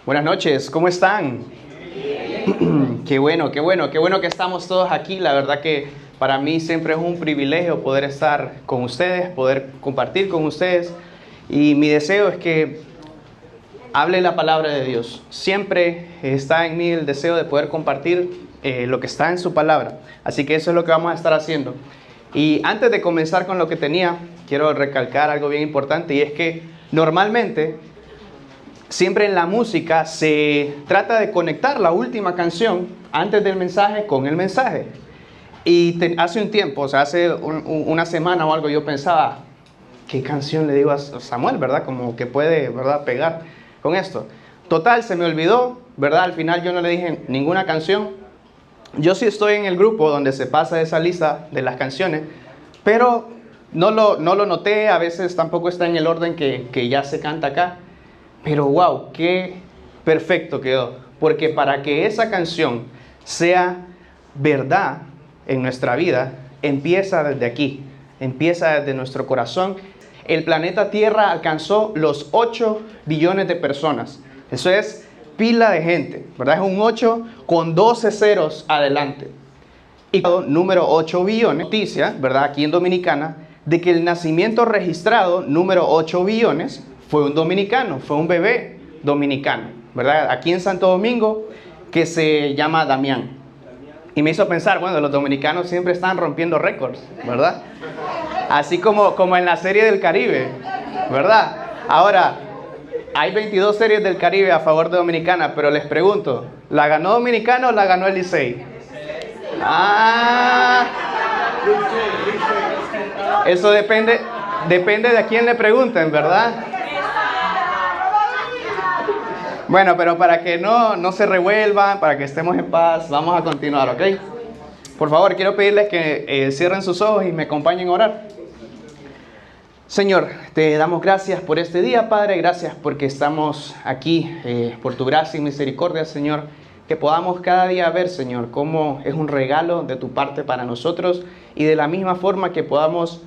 Buenas noches, ¿cómo están? Qué bueno que estamos todos aquí. La verdad que para mí siempre es un privilegio poder estar con ustedes, poder compartir con ustedes. Y mi deseo es que hable la palabra de Dios. Siempre está en mí el deseo de poder compartir lo que está en su palabra. Así que eso es lo que vamos a estar haciendo. Y antes de comenzar con lo que tenía, quiero recalcar algo bien importante, y es que normalmente siempre en la música se trata de conectar la última canción antes del mensaje con el mensaje. Y hace un tiempo, o sea, hace una semana o algo, yo pensaba, ¿qué canción le digo a Samuel, verdad? Como que puede, ¿verdad?, pegar con esto. Total, se me olvidó, ¿verdad? Al final yo no le dije ninguna canción. Yo sí estoy en el grupo donde se pasa esa lista de las canciones, pero no lo noté, a veces tampoco está en el orden que ya se canta acá. Pero wow, qué perfecto quedó. Porque para que esa canción sea verdad en nuestra vida, empieza desde aquí, empieza desde nuestro corazón. El planeta Tierra alcanzó los 8 billones de personas. Eso es pila de gente, ¿verdad? Es un 8 con 12 ceros adelante. Y número 8 billones, noticia, ¿verdad?, aquí en Dominicana, de que el nacimiento registrado número 8 billones fue un dominicano, fue un bebé dominicano, ¿verdad? Aquí en Santo Domingo, que se llama Damián. Y me hizo pensar, bueno, los dominicanos siempre están rompiendo récords, ¿verdad? Así como en la serie del Caribe, ¿verdad? Ahora, hay 22 series del Caribe a favor de Dominicana, pero les pregunto, ¿la ganó Dominicana o la ganó el Licey? Eso depende de a quién le pregunten, ¿verdad? Bueno, pero para que no se revuelvan, para que estemos en paz, vamos a continuar, ¿ok? Por favor, quiero pedirles que cierren sus ojos y me acompañen a orar. Señor, te damos gracias por este día, Padre. Gracias porque estamos aquí, por tu gracia y misericordia, Señor. Que podamos cada día ver, Señor, cómo es un regalo de tu parte para nosotros, y de la misma forma que podamos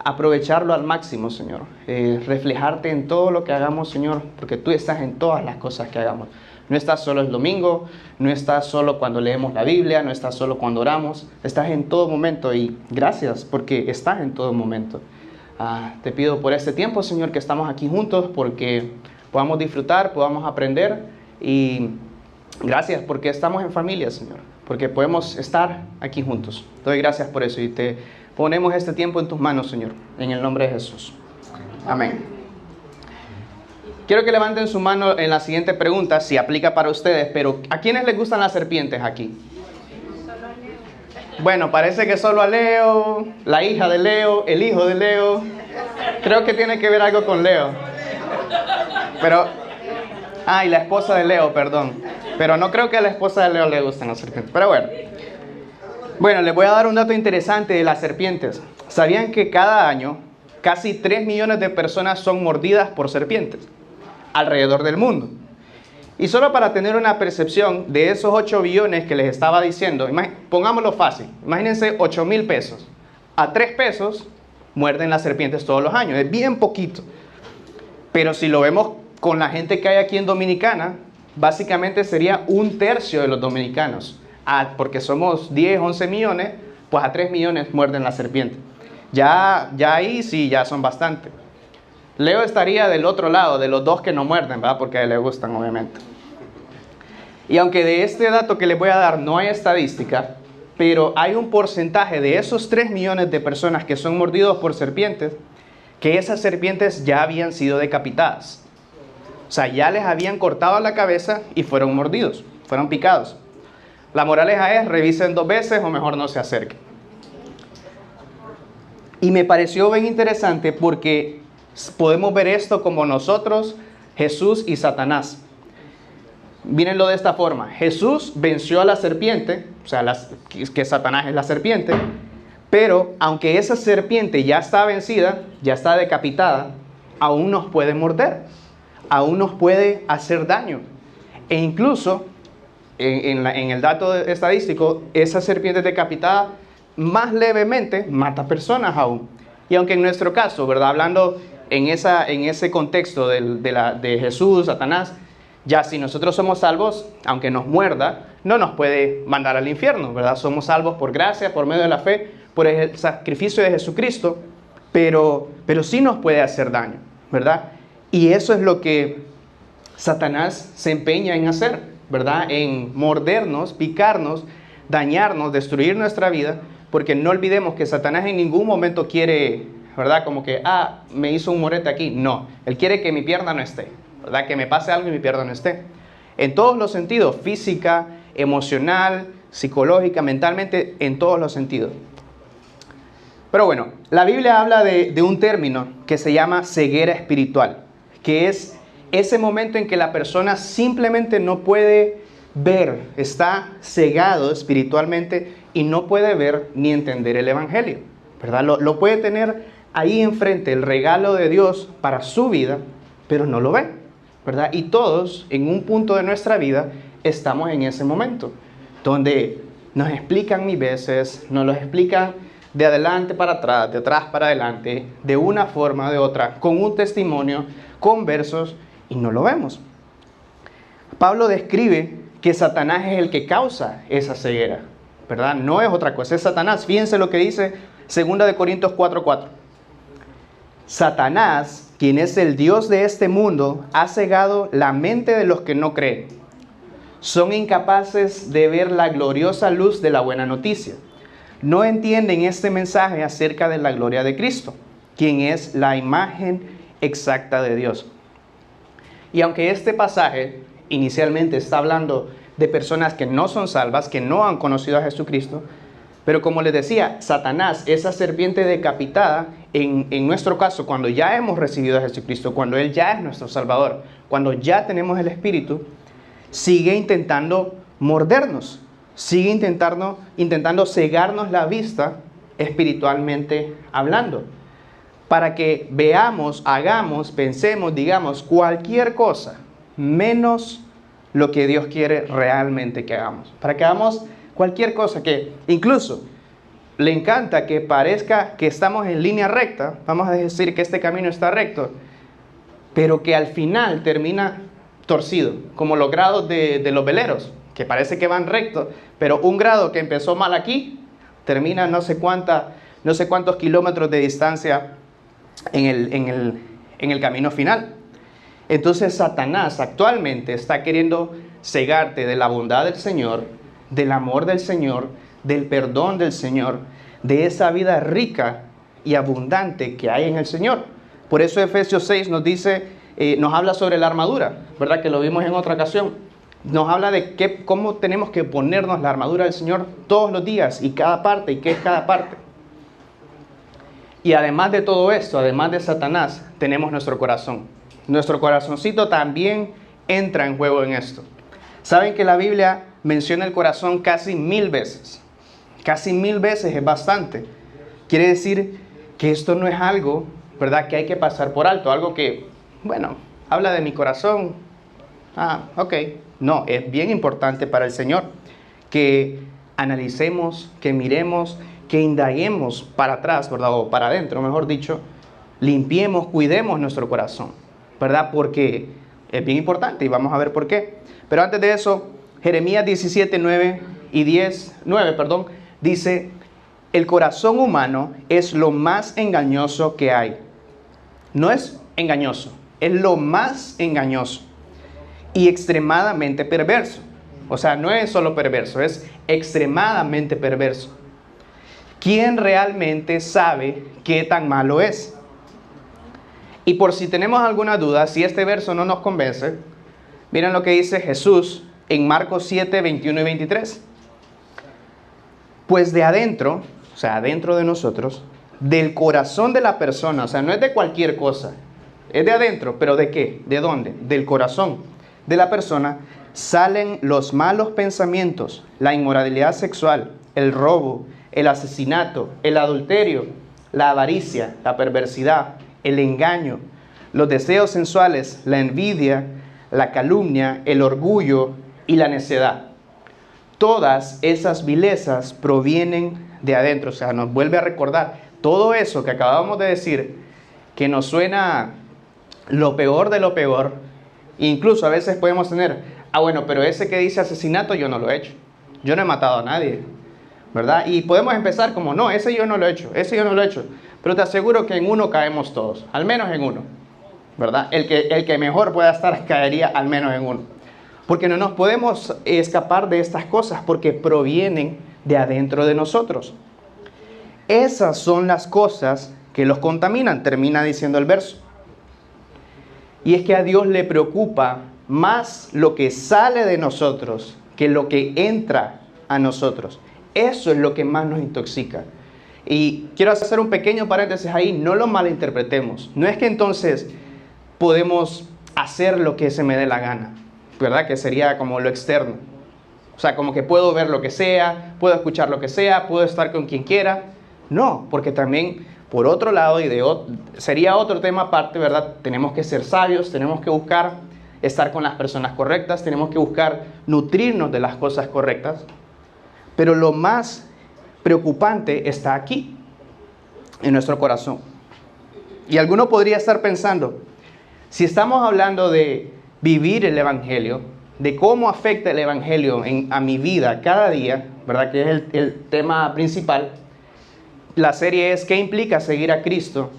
aprovecharlo al máximo, Señor. Reflejarte en todo lo que hagamos, Señor, porque tú estás en todas las cosas que hagamos. No estás solo el domingo, no estás solo cuando leemos la Biblia, no estás solo cuando oramos, estás en todo momento, y gracias porque estás en todo momento. Te pido por este tiempo, Señor, que estamos aquí juntos, porque podamos disfrutar, podamos aprender, y gracias porque estamos en familia, Señor, porque podemos estar aquí juntos. Te doy gracias por eso y te ponemos este tiempo en tus manos, Señor, en el nombre de Jesús. Amén. Quiero que levanten su mano en la siguiente pregunta, si aplica para ustedes, pero ¿a quiénes les gustan las serpientes aquí? Bueno, parece que solo a Leo, la hija de Leo, el hijo de Leo. Creo que tiene que ver algo con Leo. Pero, y la esposa de Leo, perdón. Pero no creo que a la esposa de Leo le gusten las serpientes. Pero bueno, les voy a dar un dato interesante de las serpientes. ¿Sabían que cada año casi 3 millones de personas son mordidas por serpientes alrededor del mundo? Y solo para tener una percepción de esos 8 billones que les estaba diciendo, pongámoslo fácil, imagínense 8,000 pesos. A 3 pesos muerden las serpientes todos los años, es bien poquito. Pero si lo vemos con la gente que hay aquí en Dominicana, básicamente sería 1/3 de los dominicanos. Porque somos 10, 11 millones, pues a 3 millones muerden la serpiente. Ya ahí sí, ya son bastante. Leo estaría del otro lado, de los 2 que no muerden, ¿verdad? Porque a él le gustan, obviamente. Y aunque de este dato que les voy a dar no hay estadística, pero hay un porcentaje de esos 3 millones de personas que son mordidos por serpientes, que esas serpientes ya habían sido decapitadas. O sea, ya les habían cortado la cabeza y fueron mordidos, fueron picados. La moraleja es, revisen 2 veces o mejor no se acerquen. Y me pareció bien interesante porque podemos ver esto como nosotros, Jesús y Satanás. Mírenlo de esta forma. Jesús venció a la serpiente, o sea, que Satanás es la serpiente, pero aunque esa serpiente ya está vencida, ya está decapitada, aún nos puede morder, aún nos puede hacer daño. E incluso, en el dato estadístico, esa serpiente decapitada más levemente mata personas aún. Y aunque en nuestro caso, ¿verdad?, hablando en ese contexto de Jesús, Satanás, Ya si nosotros somos salvos, aunque nos muerda, no nos puede mandar al infierno, ¿verdad? Somos salvos por gracia, por medio de la fe, por el sacrificio de Jesucristo, pero sí nos puede hacer daño, ¿verdad? Y eso es lo que Satanás se empeña en hacer, ¿verdad? En mordernos, picarnos, dañarnos, destruir nuestra vida, porque no olvidemos que Satanás en ningún momento quiere, ¿verdad? Como que, me hizo un morete aquí. No, él quiere que mi pierna no esté, ¿verdad? Que me pase algo y mi pierna no esté. En todos los sentidos, física, emocional, psicológica, mentalmente, en todos los sentidos. Pero bueno, la Biblia habla de un término que se llama ceguera espiritual, que es ese momento en que la persona simplemente no puede ver, está cegado espiritualmente y no puede ver ni entender el Evangelio, ¿verdad? Lo puede tener ahí enfrente, el regalo de Dios para su vida, pero no lo ve, ¿verdad? Y todos, en un punto de nuestra vida, estamos en ese momento, donde nos explican mil veces, nos lo explican de adelante para atrás, de atrás para adelante, de una forma o de otra, con un testimonio, con versos, y no lo vemos. Pablo describe que Satanás es el que causa esa ceguera, ¿verdad? No es otra cosa, es Satanás. Fíjense lo que dice 2 Corintios 4:4. Satanás, quien es el Dios de este mundo, ha cegado la mente de los que no creen. Son incapaces de ver la gloriosa luz de la buena noticia. No entienden este mensaje acerca de la gloria de Cristo, quien es la imagen exacta de Dios. Y aunque este pasaje inicialmente está hablando de personas que no son salvas, que no han conocido a Jesucristo, pero como les decía, Satanás, esa serpiente decapitada, en nuestro caso, cuando ya hemos recibido a Jesucristo, cuando Él ya es nuestro Salvador, cuando ya tenemos el Espíritu, sigue intentando mordernos, sigue intentando cegarnos la vista espiritualmente hablando, para que veamos, hagamos, pensemos, digamos cualquier cosa, menos lo que Dios quiere realmente que hagamos. Para que hagamos cualquier cosa que incluso le encanta que parezca que estamos en línea recta, vamos a decir que este camino está recto, pero que al final termina torcido, como los grados de los veleros, que parece que van rectos, pero un grado que empezó mal aquí, termina no sé cuántos kilómetros de distancia en el camino final. Entonces Satanás actualmente está queriendo cegarte de la bondad del Señor, del amor del Señor, del perdón del Señor, de esa vida rica y abundante que hay en el Señor. Por eso Efesios 6 nos dice, nos habla sobre la armadura, ¿verdad? Que lo vimos en otra ocasión. Nos habla de cómo tenemos que ponernos la armadura del Señor todos los días y cada parte, y qué es cada parte. Y además de todo esto, además de Satanás, tenemos nuestro corazón. Nuestro corazoncito también entra en juego en esto. Saben que la Biblia menciona el corazón casi 1000 veces. Casi 1000 veces es bastante. Quiere decir que esto no es algo, ¿verdad?, que hay que pasar por alto. Algo que, bueno, habla de mi corazón. Ok. No, es bien importante para el Señor que analicemos, que miremos, que indaguemos para atrás, ¿verdad? O para adentro, mejor dicho. Limpiemos, cuidemos nuestro corazón, ¿verdad? Porque es bien importante y vamos a ver por qué. Pero antes de eso, Jeremías 17:9 y 10:9, dice: el corazón humano es lo más engañoso que hay. No es engañoso, es lo más engañoso y extremadamente perverso. O sea, no es solo perverso, es extremadamente perverso. ¿Quién realmente sabe qué tan malo es? Y por si tenemos alguna duda, si este verso no nos convence, miren lo que dice Jesús en Marcos 7, 21 y 23. Pues de adentro, o sea, adentro de nosotros, del corazón de la persona, o sea, no es de cualquier cosa, es de adentro, pero ¿de qué? ¿De dónde? Del corazón de la persona salen los malos pensamientos, la inmoralidad sexual, el robo, el asesinato, el adulterio, la avaricia, la perversidad, el engaño, los deseos sensuales, la envidia, la calumnia, el orgullo y la necedad. Todas esas vilezas provienen de adentro. O sea, nos vuelve a recordar todo eso que acabamos de decir, que nos suena lo peor de lo peor, Incluso a veces podemos tener, bueno, pero ese que dice asesinato yo no lo he hecho. Yo no he matado a nadie, ¿verdad? Y podemos empezar como, no, ese yo no lo he hecho, ese yo no lo he hecho. Pero te aseguro que en uno caemos todos, al menos en uno, ¿verdad? El que mejor pueda estar caería al menos en uno. Porque no nos podemos escapar de estas cosas porque provienen de adentro de nosotros. Esas son las cosas que los contaminan, termina diciendo el verso. Y es que a Dios le preocupa más lo que sale de nosotros que lo que entra a nosotros. Eso es lo que más nos intoxica. Y quiero hacer un pequeño paréntesis ahí, no lo malinterpretemos. No es que entonces podemos hacer lo que se me dé la gana, ¿verdad? Que sería como lo externo. O sea, como que puedo ver lo que sea, puedo escuchar lo que sea, puedo estar con quien quiera. No, porque también, por otro lado, sería otro tema aparte, ¿verdad? Tenemos que ser sabios, tenemos que buscar estar con las personas correctas, tenemos que buscar nutrirnos de las cosas correctas. Pero lo más preocupante está aquí, en nuestro corazón. Y alguno podría estar pensando, si estamos hablando de vivir el Evangelio, de cómo afecta el Evangelio a mi vida cada día, ¿verdad? Que es el tema principal. La serie es ¿qué implica seguir a Cristo?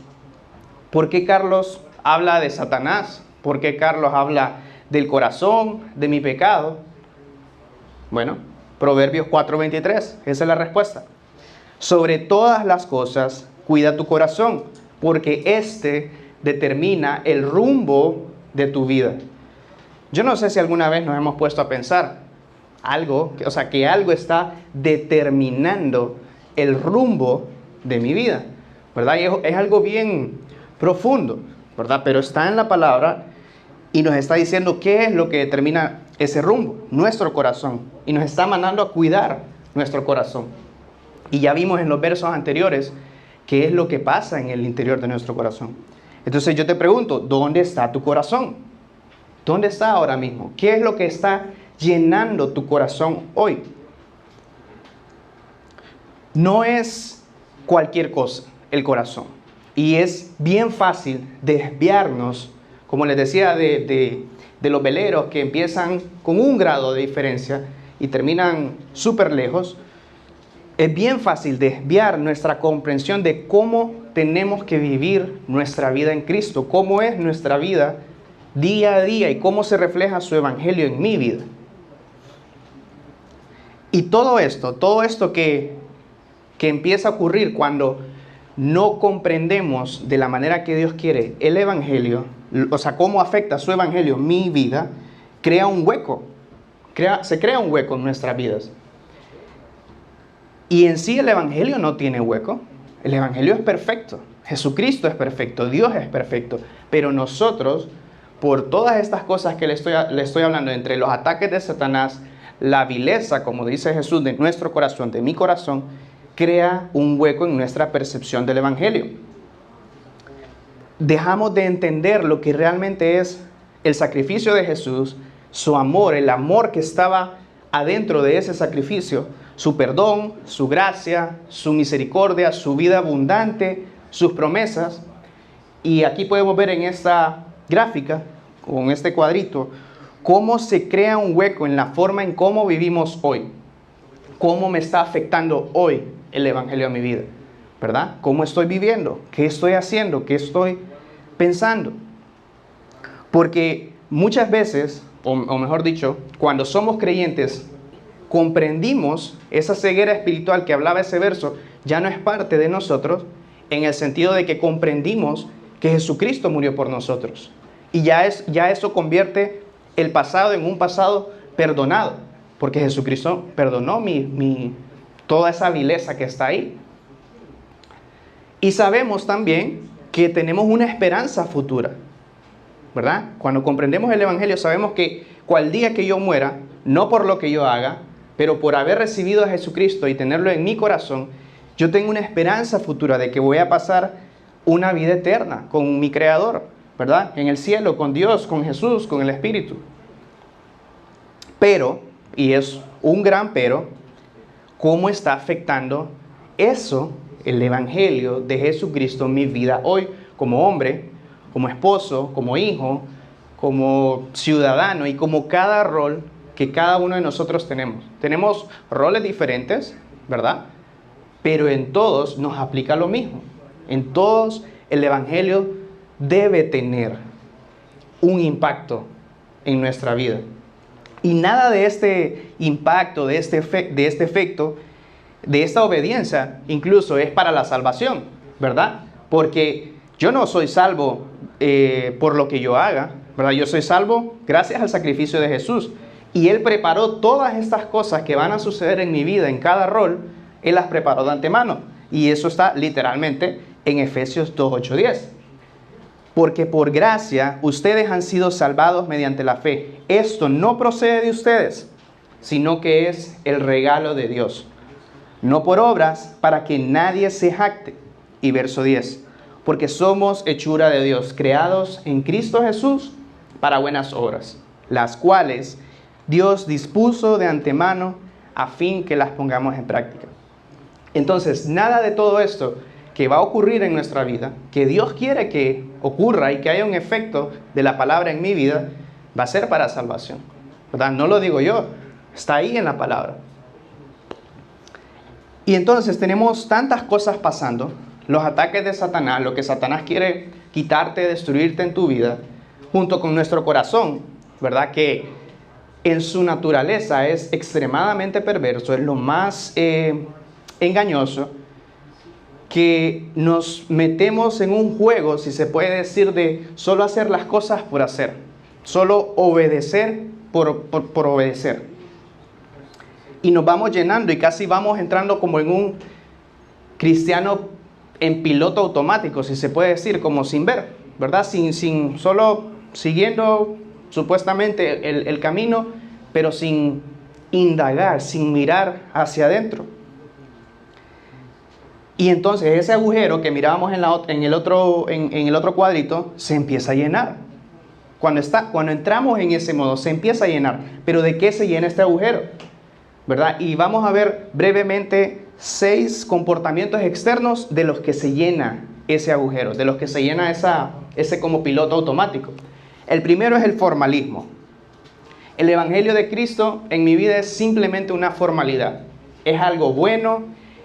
¿Por qué Carlos habla de Satanás? ¿Por qué Carlos habla del corazón, de mi pecado? Bueno, Proverbios 4:23, esa es la respuesta. Sobre todas las cosas, cuida tu corazón, porque éste determina el rumbo de tu vida. Yo no sé si alguna vez nos hemos puesto a pensar que algo está determinando el rumbo de mi vida, ¿verdad? Y es algo bien profundo, ¿verdad? Pero está en la palabra y nos está diciendo qué es lo que determina ese rumbo, nuestro corazón, y nos está mandando a cuidar nuestro corazón. Y ya vimos en los versos anteriores qué es lo que pasa en el interior de nuestro corazón. Entonces yo te pregunto, ¿dónde está tu corazón? ¿Dónde está ahora mismo? ¿Qué es lo que está llenando tu corazón hoy? No es cualquier cosa el corazón. Y es bien fácil desviarnos, como les decía, de los veleros que empiezan con 1 grado de diferencia y terminan súper lejos. Es bien fácil desviar nuestra comprensión de cómo tenemos que vivir nuestra vida en Cristo, cómo es nuestra vida día a día y cómo se refleja su evangelio en mi vida. Y todo esto que empieza a ocurrir cuando no comprendemos de la manera que Dios quiere el evangelio, o sea, cómo afecta su evangelio mi vida, crea un hueco, se crea un hueco en nuestras vidas. Y en sí el evangelio no tiene hueco, el evangelio es perfecto, Jesucristo es perfecto, Dios es perfecto, pero nosotros, por todas estas cosas que le estoy hablando, entre los ataques de Satanás, la vileza, como dice Jesús, de nuestro corazón, de mi corazón, crea un hueco en nuestra percepción del evangelio. Dejamos de entender lo que realmente es el sacrificio de Jesús, su amor, el amor que estaba adentro de ese sacrificio, su perdón, su gracia, su misericordia, su vida abundante, sus promesas. Y aquí podemos ver en esta gráfica, con este cuadrito, cómo se crea un hueco en la forma en cómo vivimos hoy. Cómo me está afectando hoy el evangelio a mi vida, ¿verdad? ¿Cómo estoy viviendo? ¿Qué estoy haciendo? ¿Qué estoy pensando? Porque muchas veces, o mejor dicho, cuando somos creyentes, comprendimos esa ceguera espiritual que hablaba ese verso, ya no es parte de nosotros, en el sentido de que comprendimos que Jesucristo murió por nosotros. Y ya eso convierte el pasado en un pasado perdonado, porque Jesucristo perdonó toda esa vileza que está ahí. Y sabemos también que tenemos una esperanza futura, ¿verdad? Cuando comprendemos el evangelio sabemos que cual día que yo muera, no por lo que yo haga, pero por haber recibido a Jesucristo y tenerlo en mi corazón, yo tengo una esperanza futura de que voy a pasar una vida eterna con mi Creador, ¿verdad? En el cielo, con Dios, con Jesús, con el Espíritu. Pero, y es un gran pero, ¿cómo está afectando eso, el evangelio de Jesucristo, en mi vida hoy, como hombre, como esposo, como hijo, como ciudadano y como cada rol que cada uno de nosotros tenemos. Tenemos roles diferentes, ¿verdad? Pero en todos nos aplica lo mismo. En todos el Evangelio debe tener un impacto en nuestra vida. Y nada de este impacto, de este efecto, de esta obediencia, incluso es para la salvación, ¿verdad? Porque yo no soy salvo por lo que yo haga, ¿verdad? Yo soy salvo gracias al sacrificio de Jesús. Y Él preparó todas estas cosas que van a suceder en mi vida, en cada rol, Él las preparó de antemano. Y eso está literalmente en Efesios 2, 8, 10. Porque por gracia ustedes han sido salvados mediante la fe. Esto no procede de ustedes, sino que es el regalo de Dios. No por obras, para que nadie se jacte. Y verso 10. Porque somos hechura de Dios, creados en Cristo Jesús para buenas obras, las cuales Dios dispuso de antemano a fin que las pongamos en práctica. Entonces, nada de todo esto que va a ocurrir en nuestra vida, que Dios quiere que ocurra y que haya un efecto de la palabra en mi vida, va a ser para salvación, ¿verdad? No lo digo yo, está ahí en la palabra. Y entonces tenemos tantas cosas pasando, los ataques de Satanás, lo que Satanás quiere quitarte, destruirte en tu vida, junto con nuestro corazón, ¿verdad? Que en su naturaleza es extremadamente perverso, es lo más engañoso, que nos metemos en un juego, si se puede decir, de solo hacer las cosas por hacer, solo obedecer por obedecer. Y nos vamos llenando y casi vamos entrando como en un cristiano en piloto automático, si se puede decir, como sin ver, ¿verdad? Sin solo siguiendo supuestamente el camino, pero sin indagar, sin mirar hacia adentro. Y entonces ese agujero que mirábamos en el otro cuadrito se empieza a llenar. Cuando entramos en ese modo se empieza a llenar. ¿Pero de qué se llena este agujero? ¿Verdad? Y vamos a ver brevemente 6 comportamientos externos de los que se llena ese agujero, de los que se llena ese como piloto automático. El primero es el formalismo. El Evangelio de Cristo en mi vida es simplemente una formalidad. Es algo bueno,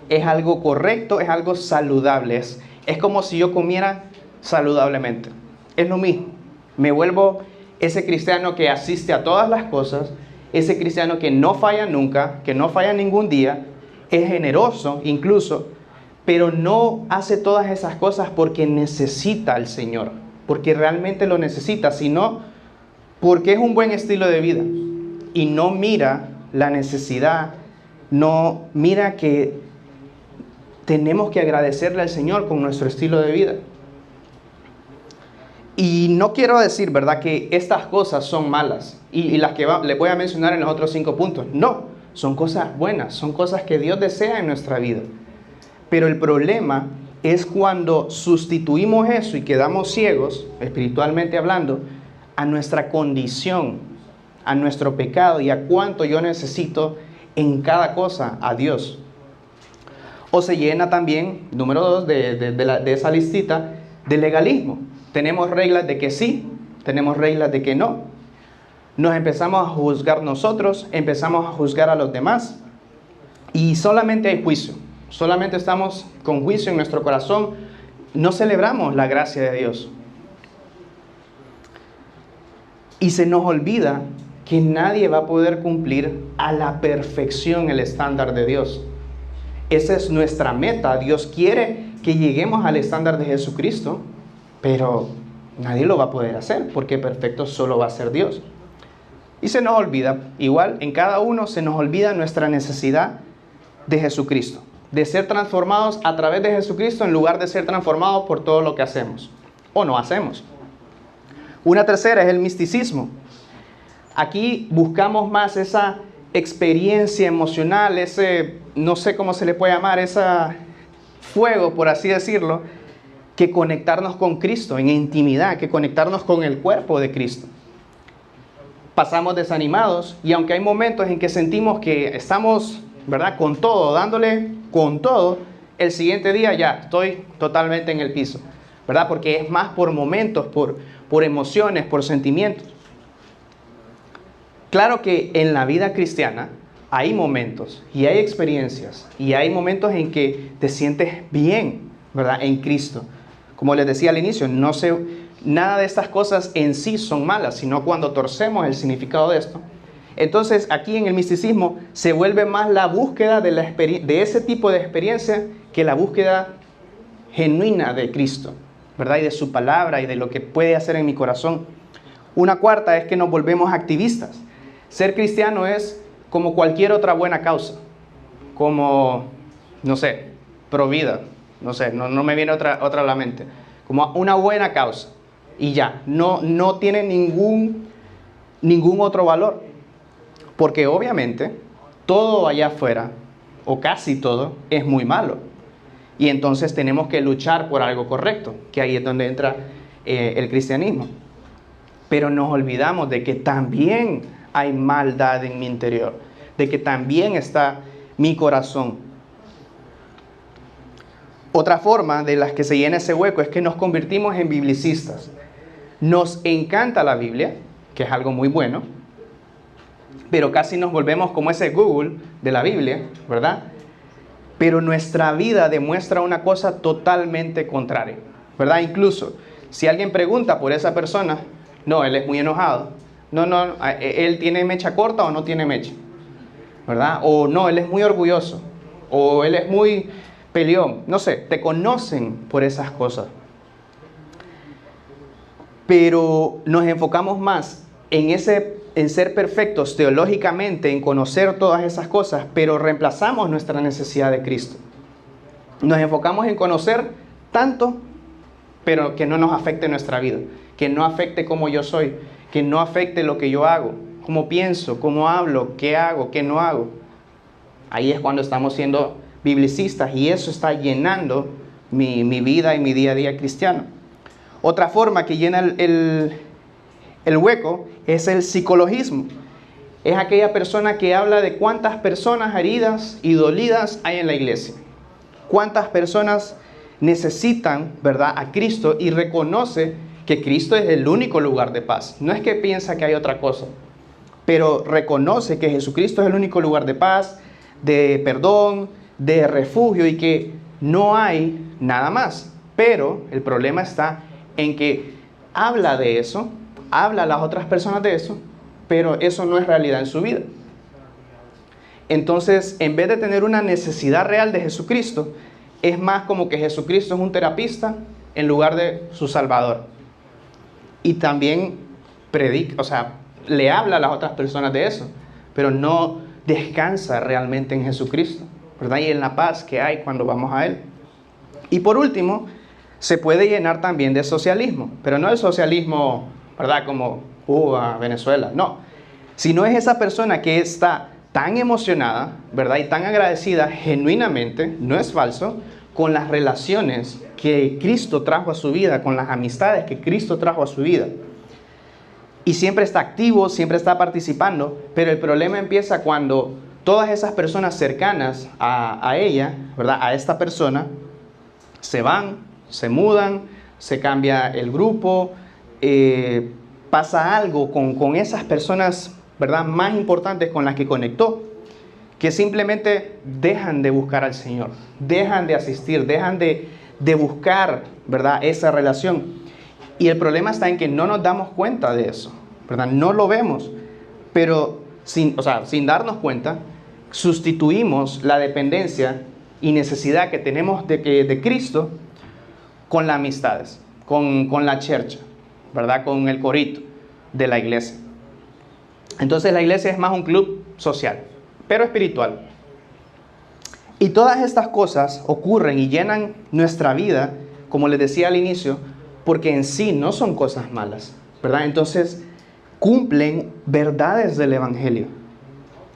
es algo correcto, es algo saludable. Es como si yo comiera saludablemente. Es lo mismo. Me vuelvo ese cristiano que asiste a todas las cosas, ese cristiano que no falla nunca, que no falla ningún día, es generoso incluso, pero no hace todas esas cosas porque necesita al Señor, porque realmente lo necesita, sino porque es un buen estilo de vida y no mira la necesidad, no mira que tenemos que agradecerle al Señor con nuestro estilo de vida. Y no quiero decir, ¿verdad?, que estas cosas son malas y las que les voy a mencionar en los otros 5 puntos. No, son cosas buenas, son cosas que Dios desea en nuestra vida. Pero el problema es cuando sustituimos eso y quedamos ciegos, espiritualmente hablando, a nuestra condición, a nuestro pecado y a cuánto yo necesito en cada cosa a Dios. O se llena también, número 2 de esa listita, de legalismo. Tenemos reglas de que sí, tenemos reglas de que no. Nos empezamos a juzgar nosotros, empezamos a juzgar a los demás. Y solamente hay juicio. Solamente estamos con juicio en nuestro corazón. No celebramos la gracia de Dios. Y se nos olvida que nadie va a poder cumplir a la perfección el estándar de Dios. Esa es nuestra meta. Dios quiere que lleguemos al estándar de Jesucristo, pero nadie lo va a poder hacer porque perfecto solo va a ser Dios. Y se nos olvida, igual en cada uno se nos olvida nuestra necesidad de Jesucristo, de ser transformados a través de Jesucristo en lugar de ser transformados por todo lo que hacemos o no hacemos. Una tercera es el misticismo. Aquí buscamos más esa experiencia emocional, ese, no sé cómo se le puede llamar, ese fuego, por así decirlo, que conectarnos con Cristo en intimidad, que conectarnos con el cuerpo de Cristo. Pasamos desanimados y aunque hay momentos en que sentimos que estamos, ¿verdad?, con todo, dándole con todo, el siguiente día ya estoy totalmente en el piso, ¿verdad? Porque es más por momentos, por emociones, por sentimientos. Claro que en la vida cristiana hay momentos y hay experiencias y hay momentos en que te sientes bien, ¿verdad? En Cristo. Como les decía al inicio, nada de estas cosas en sí son malas, sino cuando torcemos el significado de esto. Entonces, aquí en el misticismo se vuelve más la búsqueda de ese tipo de experiencia que la búsqueda genuina de Cristo, ¿verdad? Y de su palabra y de lo que puede hacer en mi corazón. Una cuarta es que nos volvemos activistas. Ser cristiano es como cualquier otra buena causa, como, no sé, Provida, no sé, no me viene otra a la mente, como una buena causa y ya, no tiene ningún otro valor, porque obviamente todo allá afuera, o casi todo, es muy malo, y entonces tenemos que luchar por algo correcto, que ahí es donde entra el cristianismo. Pero nos olvidamos de que también hay maldad en mi interior, de que también está mi corazón. Otra forma de las que se llena ese hueco es que nos convertimos en biblicistas. Nos encanta la Biblia, que es algo muy bueno, pero casi nos volvemos como ese Google de la Biblia, ¿verdad? Pero nuestra vida demuestra una cosa totalmente contraria, ¿verdad? Incluso si alguien pregunta por esa persona, no, él es muy enojado. No, él tiene mecha corta o no tiene mecha, ¿verdad? O no, él es muy orgulloso. O él es muy peleón. No sé, te conocen por esas cosas. Pero nos enfocamos más en ser perfectos teológicamente, en conocer todas esas cosas, pero reemplazamos nuestra necesidad de Cristo. Nos enfocamos en conocer tanto, pero que no nos afecte nuestra vida, que no afecte cómo yo soy, que no afecte lo que yo hago, cómo pienso, cómo hablo, qué hago, qué no hago. Ahí es cuando estamos siendo biblicistas y eso está llenando mi vida y mi día a día cristiano. Otra forma que llena el hueco es el psicologismo. Es aquella persona que habla de cuántas personas heridas y dolidas hay en la iglesia. Cuántas personas necesitan, ¿verdad?, a Cristo y reconoce que Cristo es el único lugar de paz. No es que piensa que hay otra cosa, pero reconoce que Jesucristo es el único lugar de paz, de perdón, de refugio y que no hay nada más. Pero el problema está en que habla de eso, habla a las otras personas de eso, pero eso no es realidad en su vida. Entonces, en vez de tener una necesidad real de Jesucristo, es más como que Jesucristo es un terapista en lugar de su Salvador. Y también predica, le habla a las otras personas de eso, pero no descansa realmente en Jesucristo, ¿verdad? Y en la paz que hay cuando vamos a Él. Y por último, se puede llenar también de socialismo, pero no el socialismo, ¿verdad?, como Cuba, Venezuela, no, sino es esa persona que está tan emocionada, ¿verdad?, y tan agradecida genuinamente, no es falso, con las relaciones que Cristo trajo a su vida, con las amistades que Cristo trajo a su vida. Y siempre está activo, siempre está participando, pero el problema empieza cuando todas esas personas cercanas a ella, ¿verdad?, a esta persona, se van, se mudan, se cambia el grupo, pasa algo con esas personas, ¿verdad?, más importantes con las que conectó, que simplemente dejan de buscar al Señor, dejan de asistir, dejan de buscar, ¿verdad?, esa relación. Y el problema está en que no nos damos cuenta de eso, ¿verdad? No lo vemos, pero sin darnos cuenta, sustituimos la dependencia y necesidad que tenemos de Cristo con las amistades, con la chercha, ¿verdad?, con el corito de la iglesia. Entonces la iglesia es más un club social, pero espiritual. Y todas estas cosas ocurren y llenan nuestra vida, como les decía al inicio, porque en sí no son cosas malas, ¿verdad? Entonces cumplen verdades del Evangelio.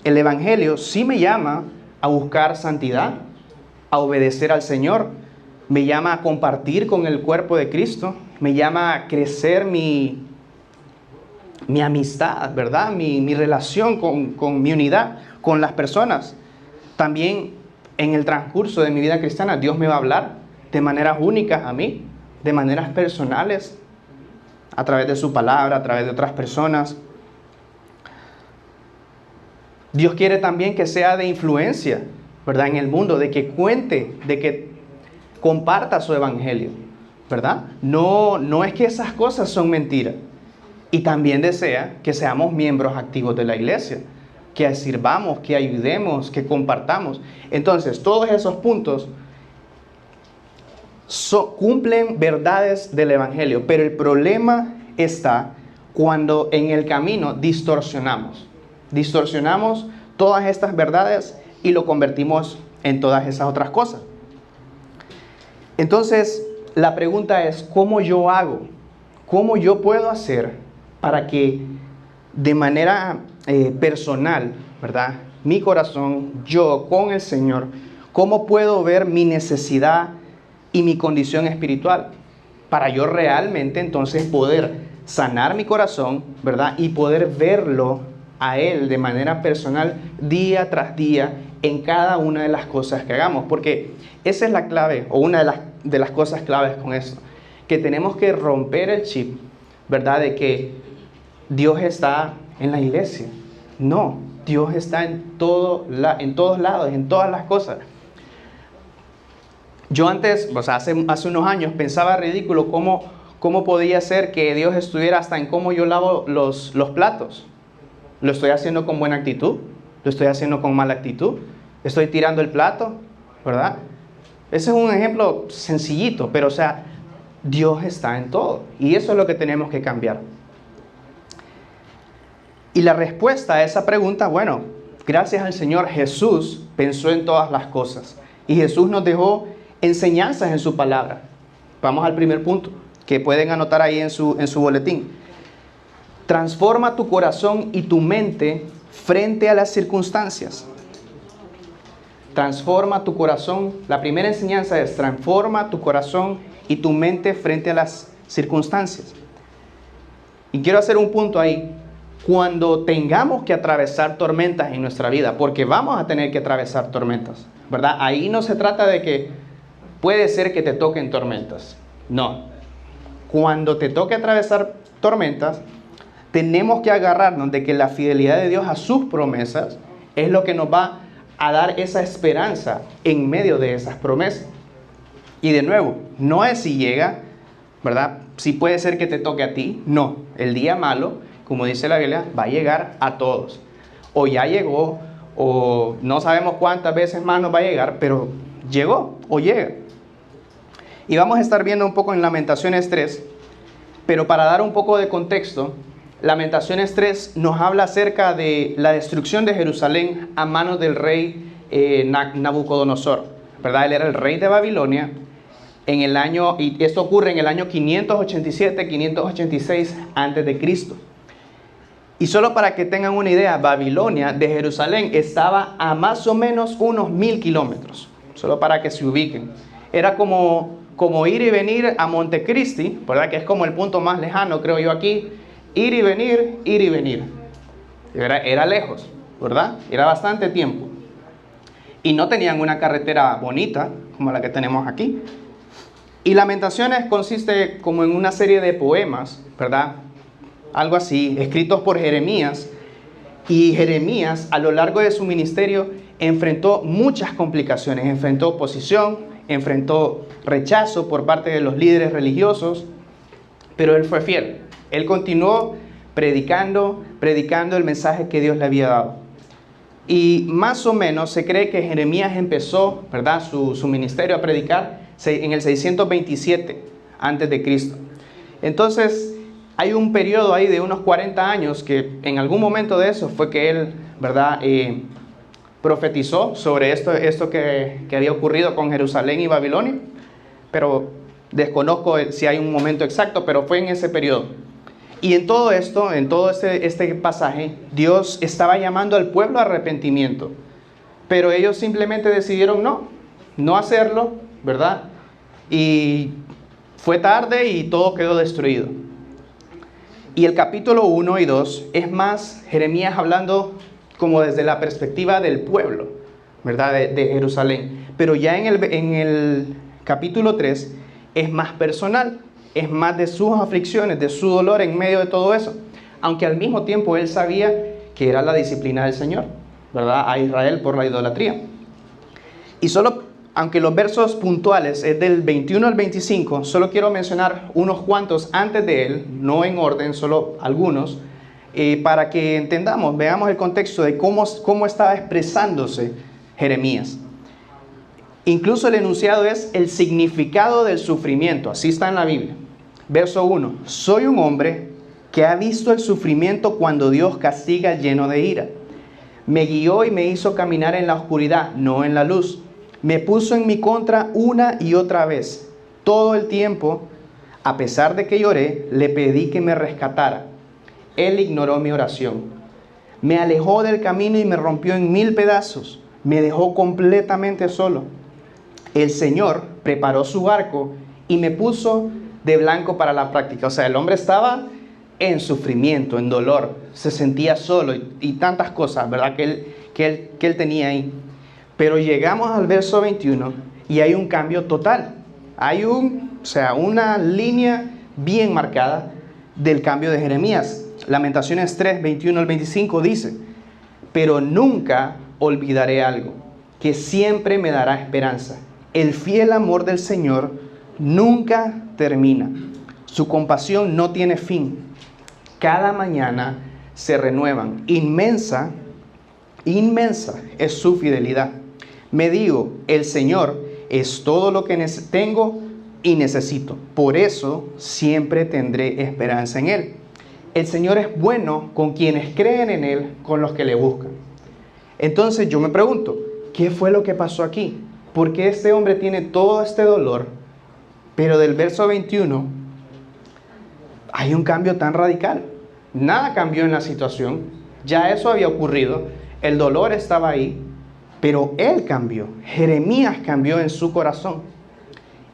El Evangelio sí me llama a buscar santidad, a obedecer al Señor, me llama a compartir con el cuerpo de Cristo, me llama a crecer mi amistad, ¿verdad? Mi relación con mi unidad con las personas. También en el transcurso de mi vida cristiana, Dios me va a hablar de maneras únicas a mí, de maneras personales. a través de su palabra, a través de otras personas. Dios quiere también que sea de influencia, ¿verdad? En el mundo, de que cuente, de que comparta su evangelio, ¿verdad? No es que esas cosas son mentiras. Y también desea que seamos miembros activos de la iglesia, que sirvamos, que ayudemos, que compartamos. Entonces, todos esos puntos cumplen verdades del evangelio, pero el problema está cuando en el camino distorsionamos todas estas verdades y lo convertimos en todas esas otras cosas. Entonces, la pregunta es, ¿cómo yo hago? ¿Cómo yo puedo hacer para que de manera personal, ¿verdad? Mi corazón, yo con el Señor, ¿cómo puedo ver mi necesidad y mi condición espiritual? Para yo realmente entonces poder sanar mi corazón, ¿verdad? Y poder verlo a Él de manera personal día tras día en cada una de las cosas que hagamos. Porque esa es la clave, o una de las cosas claves con esto, que tenemos que romper el chip, ¿verdad? De que Dios está en la iglesia. No, Dios está en todos lados, en todas las cosas. Yo antes, o sea, hace unos años pensaba ridículo cómo podía ser que Dios estuviera hasta en cómo yo lavo los platos. ¿Lo estoy haciendo con buena actitud? ¿Lo estoy haciendo con mala actitud? ¿Estoy tirando el plato? ¿Verdad? Ese es un ejemplo sencillito, pero o sea, Dios está en todo. Y eso es lo que tenemos que cambiar. Y la respuesta a esa pregunta, bueno, gracias al Señor, Jesús pensó en todas las cosas. Y Jesús nos dejó enseñanzas en su palabra. Vamos al primer punto, que pueden anotar ahí en su boletín. Transforma tu corazón y tu mente frente a las circunstancias. Transforma tu corazón. La primera enseñanza es transforma tu corazón y tu mente frente a las circunstancias. Y quiero hacer un punto ahí. Cuando tengamos que atravesar tormentas en nuestra vida, porque vamos a tener que atravesar tormentas, ¿verdad? Ahí no se trata de que puede ser que te toquen tormentas. No. Cuando te toque atravesar tormentas, tenemos que agarrarnos de que la fidelidad de Dios a sus promesas es lo que nos va a dar esa esperanza en medio de esas promesas. Y de nuevo, no es si llega, ¿verdad? Si puede ser que te toque a ti. No, el día malo, como dice la Biblia, va a llegar a todos. O ya llegó, o no sabemos cuántas veces más nos va a llegar, pero llegó o llega. Y vamos a estar viendo un poco en Lamentaciones 3, pero para dar un poco de contexto, Lamentaciones 3 nos habla acerca de la destrucción de Jerusalén a manos del rey Nabucodonosor, ¿verdad? Él era el rey de Babilonia y esto ocurre en el año 587-586 a.C. Y solo para que tengan una idea, Babilonia de Jerusalén estaba a más o menos unos 1000 kilómetros, solo para que se ubiquen. Era como ir y venir a Montecristi, ¿verdad? Que es como el punto más lejano, creo yo aquí. Ir y venir, ir y venir. Era lejos, ¿verdad? Era bastante tiempo. Y no tenían una carretera bonita como la que tenemos aquí. Y Lamentaciones consiste como en una serie de poemas, ¿verdad? Algo así, escritos por Jeremías. Y Jeremías, a lo largo de su ministerio, enfrentó muchas complicaciones. Enfrentó oposición, enfrentó rechazo por parte de los líderes religiosos, pero él fue fiel. Él continuó predicando el mensaje que Dios le había dado. Y más o menos se cree que Jeremías empezó, ¿verdad?, su ministerio a predicar en el 627 a.C. Entonces, hay un periodo ahí de unos 40 años que en algún momento de eso fue que él, ¿verdad?, profetizó sobre esto que había ocurrido con Jerusalén y Babilonia. Pero desconozco si hay un momento exacto, pero fue en ese periodo. Y en todo esto, en todo este pasaje, Dios estaba llamando al pueblo a arrepentimiento. Pero ellos simplemente decidieron no hacerlo, ¿verdad? Y fue tarde y todo quedó destruido. Y el capítulo 1 y 2 es más Jeremías hablando como desde la perspectiva del pueblo, ¿verdad? De Jerusalén. Pero ya en el capítulo 3 es más personal. es más de sus aflicciones, de su dolor en medio de todo eso. Aunque al mismo tiempo él sabía que era la disciplina del Señor, ¿verdad? A Israel por la idolatría. Y solo, aunque los versos puntuales es del 21 al 25, solo quiero mencionar unos cuantos antes de él, no en orden, solo algunos, para que entendamos, veamos el contexto de cómo estaba expresándose Jeremías. Incluso el enunciado es el significado del sufrimiento, así está en la Biblia. Verso 1, soy un hombre que ha visto el sufrimiento cuando Dios castiga lleno de ira. Me guió y me hizo caminar en la oscuridad, no en la luz. Me puso en mi contra una y otra vez. Todo el tiempo, a pesar de que lloré, le pedí que me rescatara. Él ignoró mi oración. Me alejó del camino y me rompió en 1000 pedazos. Me dejó completamente solo. El Señor preparó su arco y me puso de blanco para la práctica. O sea, el hombre estaba en sufrimiento, en dolor, se sentía solo y tantas cosas, ¿verdad? Que él tenía ahí. Pero llegamos al verso 21 y hay un cambio total. Hay una línea bien marcada del cambio de Jeremías. Lamentaciones 3, 21 al 25 dice, pero nunca olvidaré algo, que siempre me dará esperanza. El fiel amor del Señor nunca termina. Su compasión no tiene fin. Cada mañana se renuevan. Inmensa es su fidelidad. Me digo, el Señor es todo lo que tengo y necesito. Por eso siempre tendré esperanza en Él. El Señor es bueno con quienes creen en Él, con los que le buscan. Entonces yo me pregunto, ¿qué fue lo que pasó aquí? ¿Por qué este hombre tiene todo este dolor? Pero del verso 21 hay un cambio tan radical. Nada cambió en la situación. Ya eso había ocurrido. El dolor estaba ahí. Pero él cambió. Jeremías cambió en su corazón.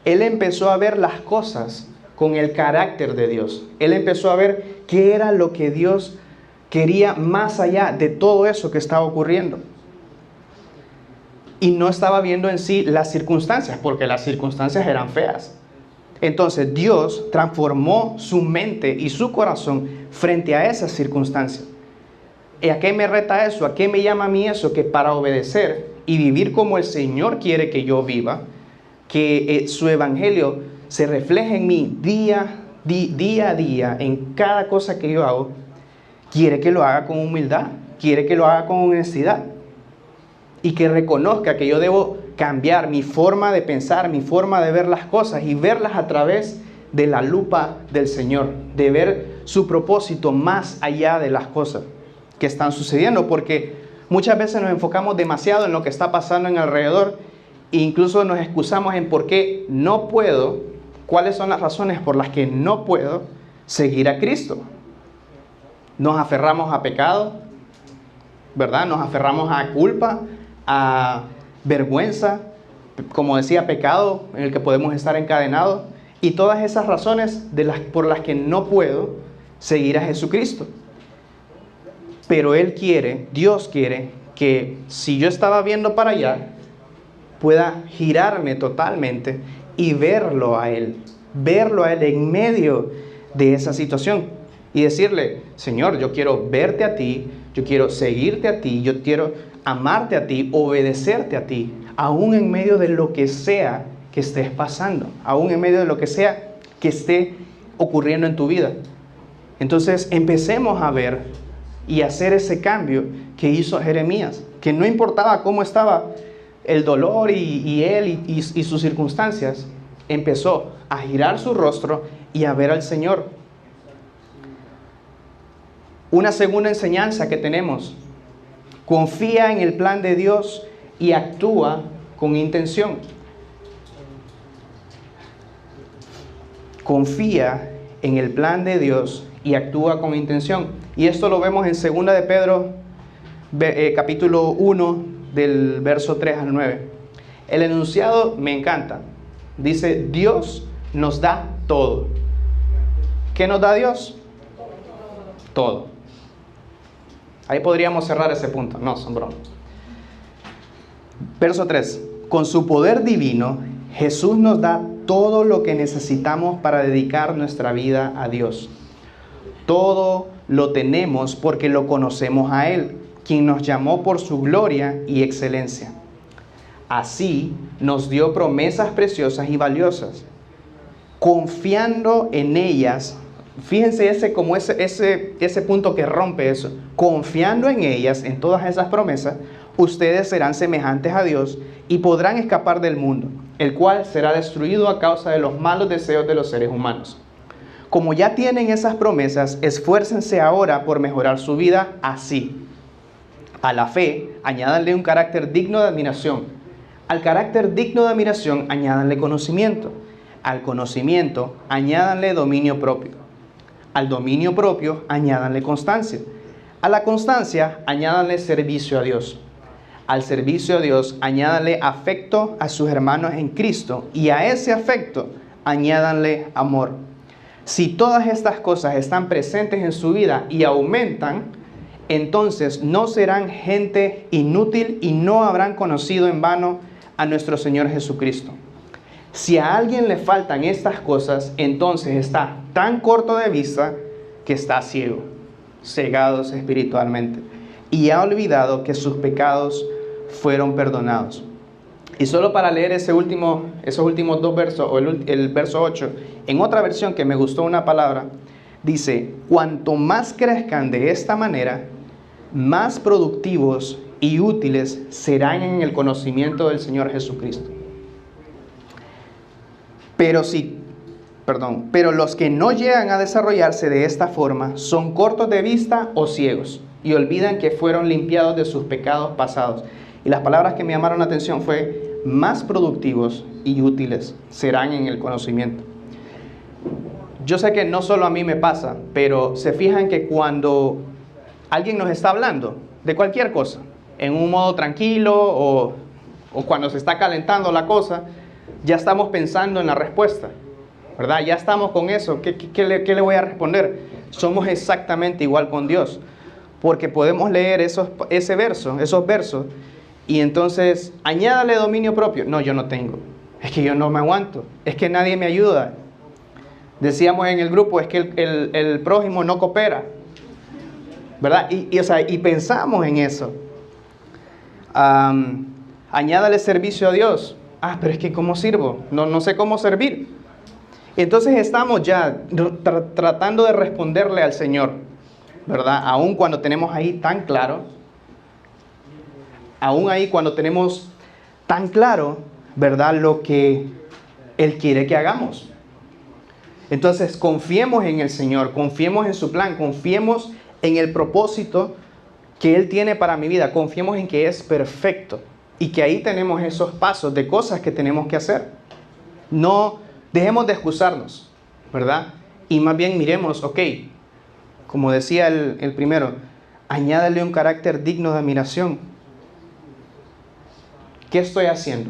Él empezó a ver las cosas con el carácter de Dios. Él empezó a ver qué era lo que Dios quería más allá de todo eso que estaba ocurriendo. Y no estaba viendo en sí las circunstancias, porque las circunstancias eran feas. Entonces Dios transformó su mente y su corazón frente a esas circunstancias. ¿Y a qué me reta eso? ¿A qué me llama a mí eso? Que para obedecer y vivir como el Señor quiere que yo viva, que su evangelio se refleje en mí día a día, en cada cosa que yo hago, quiere que lo haga con humildad, quiere que lo haga con honestidad y que reconozca que yo debo cambiar mi forma de pensar, mi forma de ver las cosas y verlas a través de la lupa del Señor, de ver su propósito más allá de las cosas que están sucediendo, porque muchas veces nos enfocamos demasiado en lo que está pasando en alrededor e incluso nos excusamos en por qué no puedo, cuáles son las razones por las que no puedo seguir a Cristo. Nos aferramos a pecado, ¿verdad? Nos aferramos a culpa, a vergüenza, como decía, pecado en el que podemos estar encadenados, y todas esas razones por las que no puedo seguir a Jesucristo. Pero Dios quiere que si yo estaba viendo para allá, pueda girarme totalmente y verlo a Él en medio de esa situación y decirle, Señor, yo quiero verte a ti, yo quiero seguirte a ti, yo quiero amarte a ti, obedecerte a ti, aún en medio de lo que sea que estés pasando, aún en medio de lo que sea que esté ocurriendo en tu vida. Entonces empecemos a ver y hacer ese cambio que hizo Jeremías, que no importaba cómo estaba el dolor y él y sus circunstancias, empezó a girar su rostro y a ver al Señor. Una segunda enseñanza que tenemos: confía en el plan de Dios y actúa con intención. Confía en el plan de Dios y actúa con intención. Y esto lo vemos en 2 de Pedro, capítulo 1, del verso 3 al 9. El enunciado me encanta. Dice, Dios nos da todo. ¿Qué nos da Dios? Todo. Ahí podríamos cerrar ese punto. No, son bromas. Verso 3. Con su poder divino, Jesús nos da todo lo que necesitamos para dedicar nuestra vida a Dios. Todo lo tenemos porque lo conocemos a Él, quien nos llamó por su gloria y excelencia. Así nos dio promesas preciosas y valiosas. Confiando en ellas, fíjense ese punto que rompe eso. Confiando en ellas, en todas esas promesas, ustedes serán semejantes a Dios y podrán escapar del mundo, el cual será destruido a causa de los malos deseos de los seres humanos. Como ya tienen esas promesas, esfuércense ahora por mejorar su vida así. A la fe, añádanle un carácter digno de admiración. Al carácter digno de admiración, añádanle conocimiento. Al conocimiento, añádanle dominio propio. Al dominio propio, añádanle constancia. A la constancia, añádanle servicio a Dios. Al servicio a Dios, añádanle afecto a sus hermanos en Cristo. Y a ese afecto, añádanle amor. Si todas estas cosas están presentes en su vida y aumentan, entonces no serán gente inútil y no habrán conocido en vano a nuestro Señor Jesucristo. Si a alguien le faltan estas cosas, entonces está tan corto de vista que está ciego, cegados espiritualmente, y ha olvidado que sus pecados fueron perdonados. Y solo para leer esos últimos dos versos, o el verso 8, en otra versión que me gustó una palabra, dice: cuanto más crezcan de esta manera, más productivos y útiles serán en el conocimiento del Señor Jesucristo. Pero los que no llegan a desarrollarse de esta forma son cortos de vista o ciegos y olvidan que fueron limpiados de sus pecados pasados. Y las palabras que me llamaron la atención fue: más productivos y útiles serán en el conocimiento. Yo sé que no solo a mí me pasa, pero se fijan que cuando alguien nos está hablando de cualquier cosa, en un modo tranquilo o cuando se está calentando la cosa, ya estamos pensando en la respuesta, ¿verdad? Ya estamos con eso. ¿Qué le voy a responder? Somos exactamente igual con Dios, porque podemos leer esos versos, y entonces, añádale dominio propio. No, yo no tengo. Es que yo no me aguanto. Es que nadie me ayuda. Decíamos en el grupo, es que el prójimo no coopera, ¿verdad? Y pensamos en eso. Añádale servicio a Dios. Pero es que ¿cómo sirvo? No sé cómo servir. Entonces estamos ya tratando de responderle al Señor, ¿verdad? Aún cuando tenemos ahí tan claro, ¿verdad? Lo que Él quiere que hagamos. Entonces confiemos en el Señor, confiemos en su plan, confiemos en el propósito que Él tiene para mi vida, confiemos en que es perfecto y que ahí tenemos esos pasos de cosas que tenemos que hacer. No dejemos de excusarnos, ¿verdad? Y más bien miremos, como decía el primero, añádale un carácter digno de admiración. ¿Qué estoy haciendo?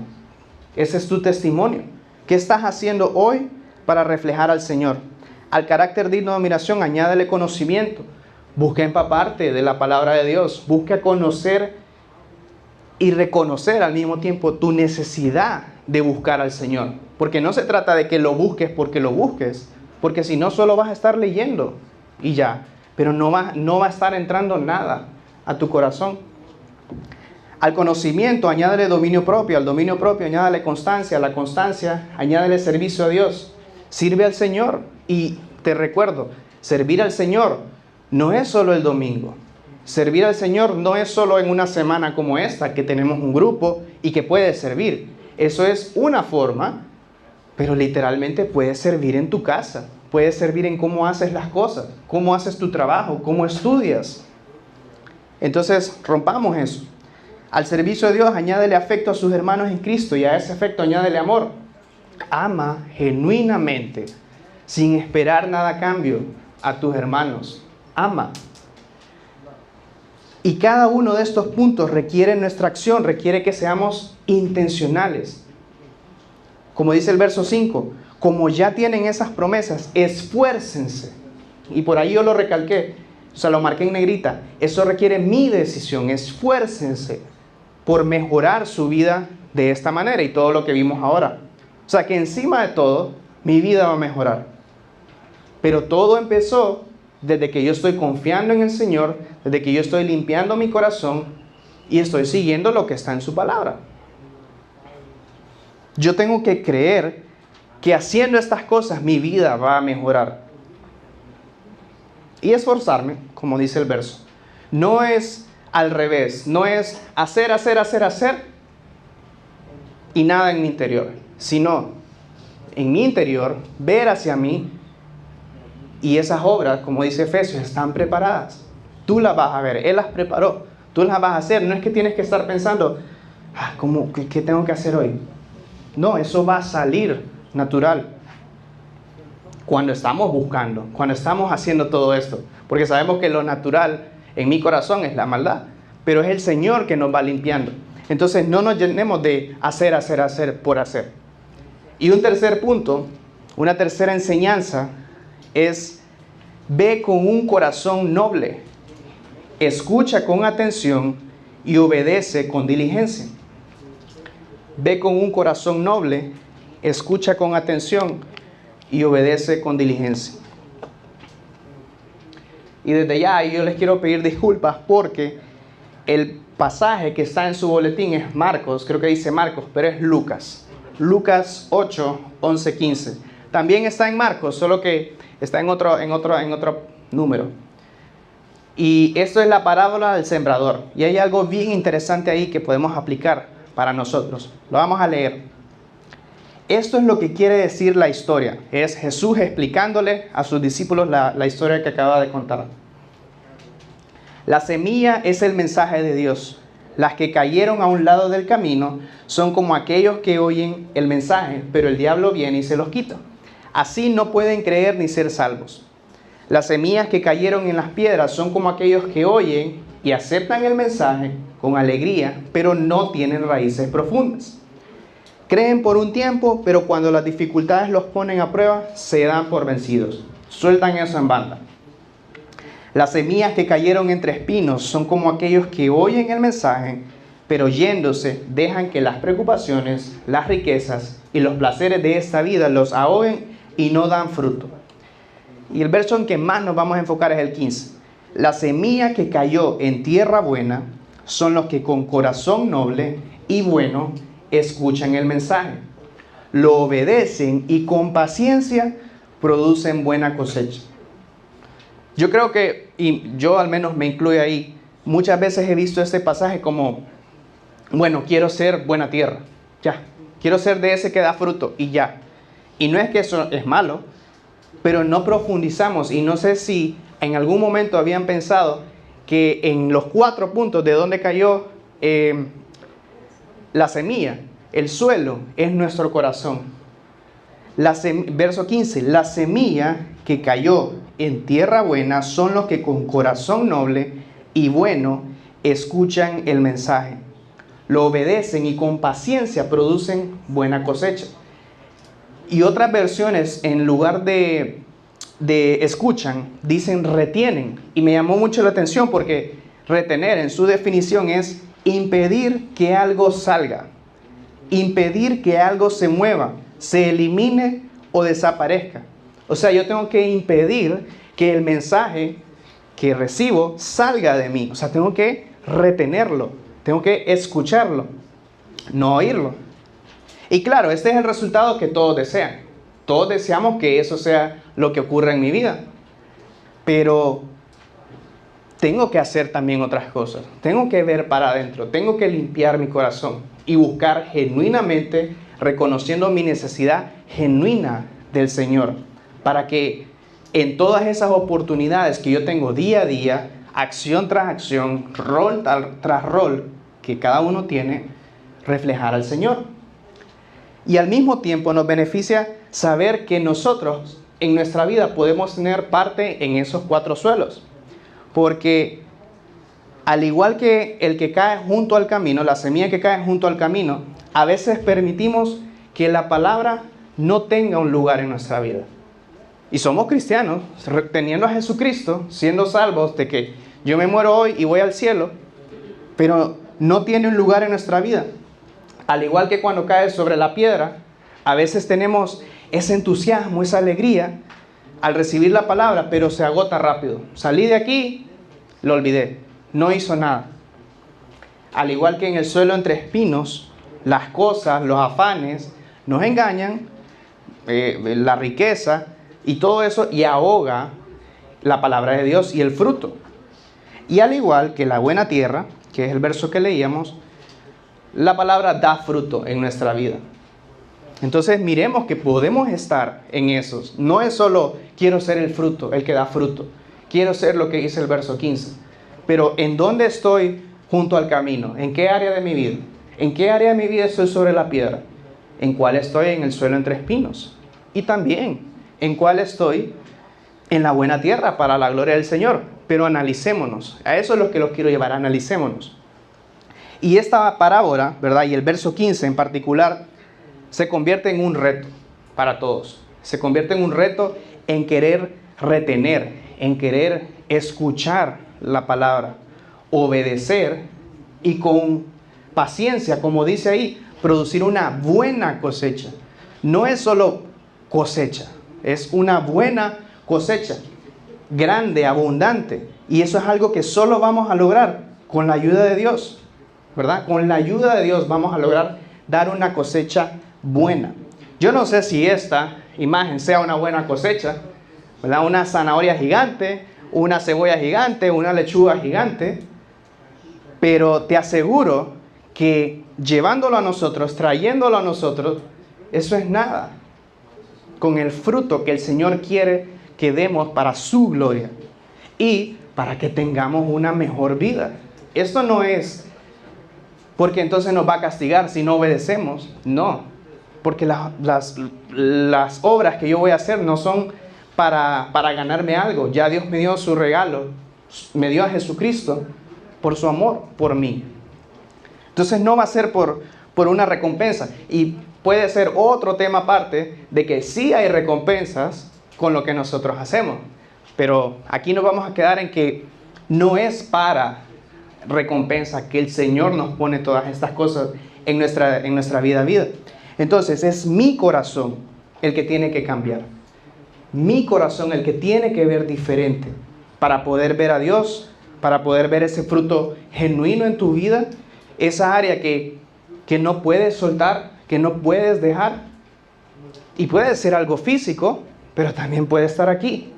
Ese es tu testimonio. ¿Qué estás haciendo hoy para reflejar al Señor? Al carácter digno de admiración, añádele conocimiento. Busca empaparte de la palabra de Dios. Busca conocer y reconocer al mismo tiempo tu necesidad de buscar al Señor. Porque no se trata de que lo busques porque lo busques. Porque si no, solo vas a estar leyendo y ya. Pero no va a estar entrando nada a tu corazón. Al conocimiento, añádele dominio propio. Al dominio propio, añádele constancia. A la constancia, añádele servicio a Dios. Sirve al Señor. Y te recuerdo, servir al Señor no es solo el domingo. Servir al Señor no es solo en una semana como esta, que tenemos un grupo y que puedes servir. Eso es una forma, pero literalmente puedes servir en tu casa. Puedes servir en cómo haces las cosas, cómo haces tu trabajo, cómo estudias. Entonces, rompamos eso. Al servicio de Dios, añádele afecto a sus hermanos en Cristo y a ese afecto añádele amor. Ama genuinamente, sin esperar nada a cambio, a tus hermanos. Ama. Y cada uno de estos puntos requiere nuestra acción, requiere que seamos intencionales. Como dice el verso 5, como ya tienen esas promesas, esfuércense. Y por ahí yo lo recalqué, lo marqué en negrita. Eso requiere mi decisión, esfuércense por mejorar su vida de esta manera y todo lo que vimos ahora. O sea que encima de todo, mi vida va a mejorar. Pero todo empezó desde que yo estoy confiando en el Señor, desde que yo estoy limpiando mi corazón y estoy siguiendo lo que está en su palabra. Yo tengo que creer que haciendo estas cosas mi vida va a mejorar. Y esforzarme, como dice el verso, no es al revés, no es hacer y nada en mi interior, sino en mi interior ver hacia mí y esas obras, como dice Efesios, están preparadas. Tú las vas a ver, Él las preparó, tú las vas a hacer. No es que tienes que estar pensando, ¿qué tengo que hacer hoy? No, eso va a salir natural cuando estamos buscando, cuando estamos haciendo todo esto. Porque sabemos que lo natural en mi corazón es la maldad, pero es el Señor que nos va limpiando. Entonces no nos llenemos de hacer por hacer. Y un tercer punto, una tercera enseñanza es: ve con un corazón noble, escucha con atención y obedece con diligencia. Ve con un corazón noble, escucha con atención y obedece con diligencia. Y desde ya yo les quiero pedir disculpas porque el pasaje que está en su boletín es Marcos, creo que dice Marcos, pero es Lucas. Lucas 8, 11, 15. También está en Marcos, solo que está en otro número. Y esto es la parábola del sembrador. Y hay algo bien interesante ahí que podemos aplicar para nosotros. Lo vamos a leer. Esto es lo que quiere decir la historia. Es Jesús explicándole a sus discípulos la historia que acaba de contar. La semilla es el mensaje de Dios. Las que cayeron a un lado del camino son como aquellos que oyen el mensaje, pero el diablo viene y se los quita. Así no pueden creer ni ser salvos. Las semillas que cayeron en las piedras son como aquellos que oyen y aceptan el mensaje con alegría, pero no tienen raíces profundas. Creen por un tiempo, pero cuando las dificultades los ponen a prueba, se dan por vencidos. Sueltan eso en banda. Las semillas que cayeron entre espinos son como aquellos que oyen el mensaje, pero yéndose dejan que las preocupaciones, las riquezas y los placeres de esta vida los ahoguen y no dan fruto. Y el verso en que más nos vamos a enfocar es el 15. La semilla que cayó en tierra buena son los que con corazón noble y bueno escuchan el mensaje, lo obedecen y con paciencia producen buena cosecha. Yo creo que, y yo al menos me incluyo ahí, muchas veces he visto este pasaje como, bueno, quiero ser buena tierra, ya, quiero ser de ese que da fruto y ya. Y no es que eso es malo, pero no profundizamos y no sé si en algún momento habían pensado que en los 4 puntos de donde cayó la semilla, el suelo es nuestro corazón. Verso 15, la semilla que cayó en tierra buena son los que con corazón noble y bueno escuchan el mensaje, lo obedecen y con paciencia producen buena cosecha. Y otras versiones, en lugar de escuchan, dicen retienen. Y me llamó mucho la atención porque retener en su definición es impedir que algo salga, impedir que algo se mueva, se elimine o desaparezca. O sea, yo tengo que impedir que el mensaje que recibo salga de mí. O sea, tengo que retenerlo, tengo que escucharlo, no oírlo. Y claro, este es el resultado que todos desean. Todos deseamos que eso sea lo que ocurra en mi vida. Pero tengo que hacer también otras cosas. Tengo que ver para adentro, tengo que limpiar mi corazón y buscar genuinamente, reconociendo mi necesidad genuina del Señor, para que en todas esas oportunidades que yo tengo día a día, acción tras acción, rol tras rol que cada uno tiene, reflejar al Señor. Y al mismo tiempo nos beneficia saber que nosotros en nuestra vida podemos tener parte en esos 4 suelos. Porque al igual que el que cae junto al camino, la semilla que cae junto al camino, a veces permitimos que la palabra no tenga un lugar en nuestra vida. Y somos cristianos, teniendo a Jesucristo, siendo salvos de que yo me muero hoy y voy al cielo, pero no tiene un lugar en nuestra vida. Al igual que cuando cae sobre la piedra, A veces tenemos ese entusiasmo, esa alegría al recibir la palabra, pero se agota rápido. Salí de aquí, lo olvidé, no hizo nada. Al igual que en el suelo entre espinos, las cosas, los afanes nos engañan, la riqueza y todo eso, y ahoga la palabra de Dios y el fruto. Y al igual que la buena tierra, que es el verso que leíamos, la palabra da fruto en nuestra vida. Entonces miremos que podemos estar en esos. No es solo quiero ser el fruto, el que da fruto. Quiero ser lo que dice el verso 15. Pero ¿en dónde estoy junto al camino? ¿En qué área de mi vida? ¿En qué área de mi vida estoy sobre la piedra? ¿En cuál estoy en el suelo entre espinos? Y también, ¿en cuál estoy en la buena tierra para la gloria del Señor? Pero analicémonos. A eso es lo que los quiero llevar, analicémonos. Y esta parábola, ¿verdad? Y el verso 15 en particular, se convierte en un reto para todos. Se convierte en un reto en querer retener, en querer escuchar la palabra, obedecer y con paciencia, como dice ahí, producir una buena cosecha. No es solo cosecha, es una buena cosecha, grande, abundante. Y eso es algo que solo vamos a lograr con la ayuda de Dios, ¿verdad? Con la ayuda de Dios vamos a lograr dar una cosecha buena. Yo no sé si esta imagen sea una buena cosecha, ¿verdad? Una zanahoria gigante, una cebolla gigante, una lechuga gigante, pero te aseguro que llevándolo a nosotros, trayéndolo a nosotros, eso es nada con el fruto que el Señor quiere que demos para su gloria y para que tengamos una mejor vida. Esto no es porque entonces nos va a castigar si no obedecemos, no, porque las obras que yo voy a hacer no son para ganarme algo. Ya Dios me dio su regalo, me dio a Jesucristo por su amor, por mí. Entonces no va a ser por una recompensa. Y puede ser otro tema aparte de que sí hay recompensas con lo que nosotros hacemos. Pero aquí nos vamos a quedar en que no es para recompensa que el Señor nos pone todas estas cosas en nuestra vida. Entonces es mi corazón el que tiene que cambiar. Mi corazón el que tiene que ver diferente para poder ver a Dios, para poder ver ese fruto genuino en tu vida, esa área que no puedes soltar, que no puedes dejar. Y puede ser algo físico, pero también puede estar aquí.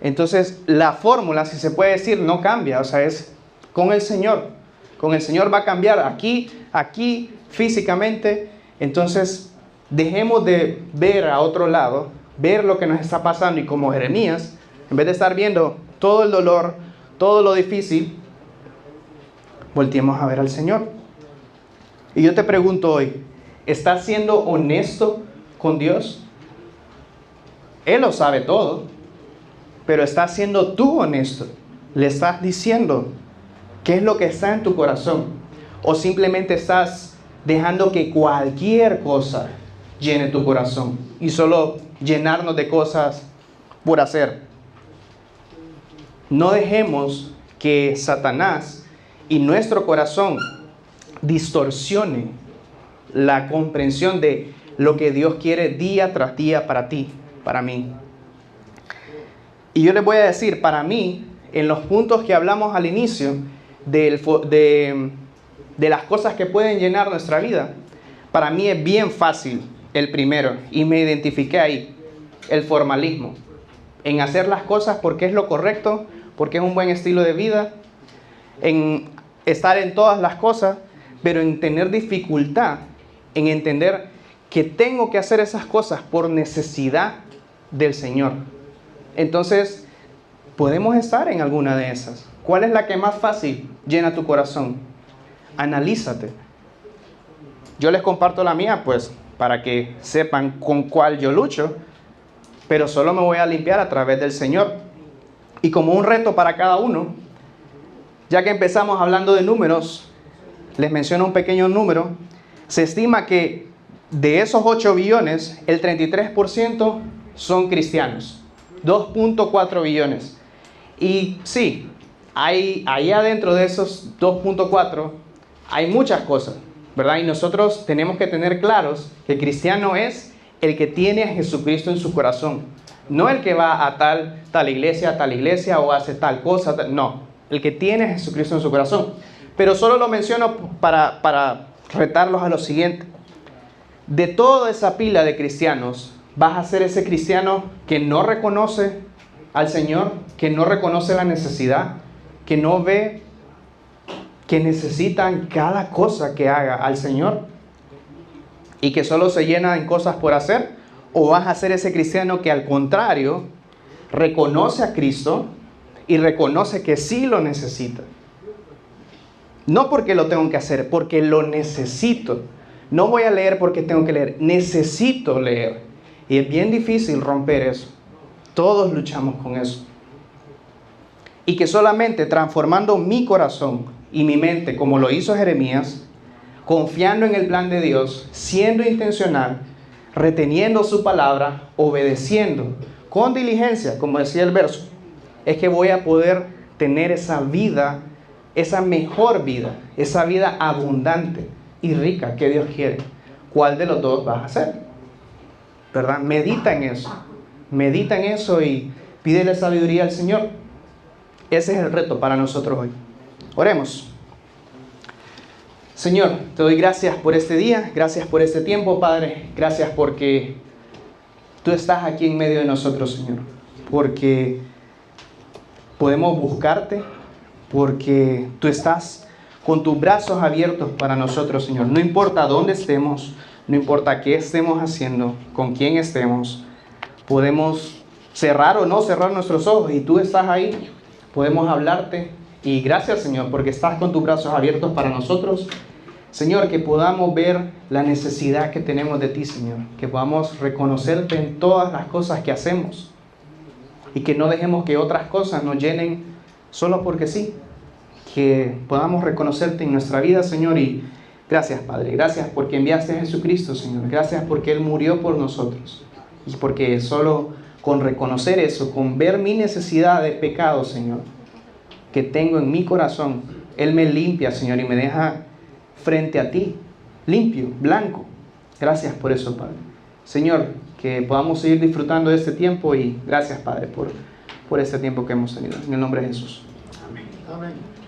Entonces la fórmula, si se puede decir, no cambia, o sea, es con el Señor. Con el Señor va a cambiar aquí, físicamente. Entonces dejemos de ver a otro lado, ver lo que nos está pasando y como Jeremías, en vez de estar viendo todo el dolor, todo lo difícil, volteemos a ver al Señor. Y yo te pregunto hoy, ¿estás siendo honesto con Dios? Él lo sabe todo, pero ¿estás siendo tú honesto? ¿Le estás diciendo qué es lo que está en tu corazón? ¿O simplemente estás dejando que cualquier cosa llene tu corazón y solo llenarnos de cosas por hacer? No dejemos que Satanás y nuestro corazón distorsione la comprensión de lo que Dios quiere día tras día para ti, para mí. Y yo les voy a decir, para mí, en los puntos que hablamos al inicio de las cosas que pueden llenar nuestra vida, para mí es bien fácil el primero, y me identifiqué ahí, el formalismo, en hacer las cosas porque es lo correcto, porque es un buen estilo de vida, en estar en todas las cosas, pero en tener dificultad en entender que tengo que hacer esas cosas por necesidad del Señor. Entonces, podemos estar en alguna de esas. ¿Cuál es la que más fácil llena tu corazón? Analízate. Yo les comparto la mía, pues, para que sepan con cuál yo lucho, pero solo me voy a limpiar a través del Señor. Y como un reto para cada uno, ya que empezamos hablando de números, les menciono un pequeño número. Se estima que de esos 8 billones, el 33% son cristianos. 2.4 billones. Y sí, ahí adentro de esos 2.4 hay muchas cosas, ¿verdad? Y nosotros tenemos que tener claros que cristiano es el que tiene a Jesucristo en su corazón. No el que va a tal iglesia o hace tal cosa. No, el que tiene a Jesucristo en su corazón. Pero solo lo menciono para retarlos a lo siguiente. De toda esa pila de cristianos, vas a ser ese cristiano que no reconoce al Señor, que no reconoce la necesidad, que no ve que necesitan cada cosa que haga al Señor y que solo se llena en cosas por hacer. O vas a ser ese cristiano que al contrario reconoce a Cristo y reconoce que sí lo necesita. No porque lo tengo que hacer, porque lo necesito. No voy a leer porque tengo que leer, necesito leer. Y es bien difícil romper eso. Todos luchamos con eso. Y que solamente transformando mi corazón y mi mente, como lo hizo Jeremías, confiando en el plan de Dios, siendo intencional, reteniendo su palabra, obedeciendo con diligencia, como decía el verso, es que voy a poder tener esa vida, esa mejor vida, esa vida abundante y rica que Dios quiere. ¿Cuál de los dos vas a hacer? ¿Verdad? Medita en eso y pídele sabiduría al Señor. Ese es el reto para nosotros hoy. Oremos. Señor, te doy gracias por este día, gracias por este tiempo, Padre. Gracias porque tú estás aquí en medio de nosotros, Señor. Porque podemos buscarte, porque tú estás con tus brazos abiertos para nosotros, Señor. No importa dónde estemos, no importa qué estemos haciendo, con quién estemos, podemos cerrar o no cerrar nuestros ojos y tú estás ahí, podemos hablarte. Y gracias, Señor, porque estás con tus brazos abiertos para nosotros. Señor, que podamos ver la necesidad que tenemos de ti, Señor. Que podamos reconocerte en todas las cosas que hacemos. Y que no dejemos que otras cosas nos llenen solo porque sí. Que podamos reconocerte en nuestra vida, Señor. Y gracias, Padre. Gracias porque enviaste a Jesucristo, Señor. Gracias porque Él murió por nosotros. Y porque solo con reconocer eso, con ver mi necesidad de pecado, Señor, que tengo en mi corazón, Él me limpia, Señor, y me deja frente a ti, limpio, blanco. Gracias por eso, Padre. Señor, que podamos seguir disfrutando de este tiempo y gracias, Padre, por este tiempo que hemos tenido. En el nombre de Jesús. Amén. Amén.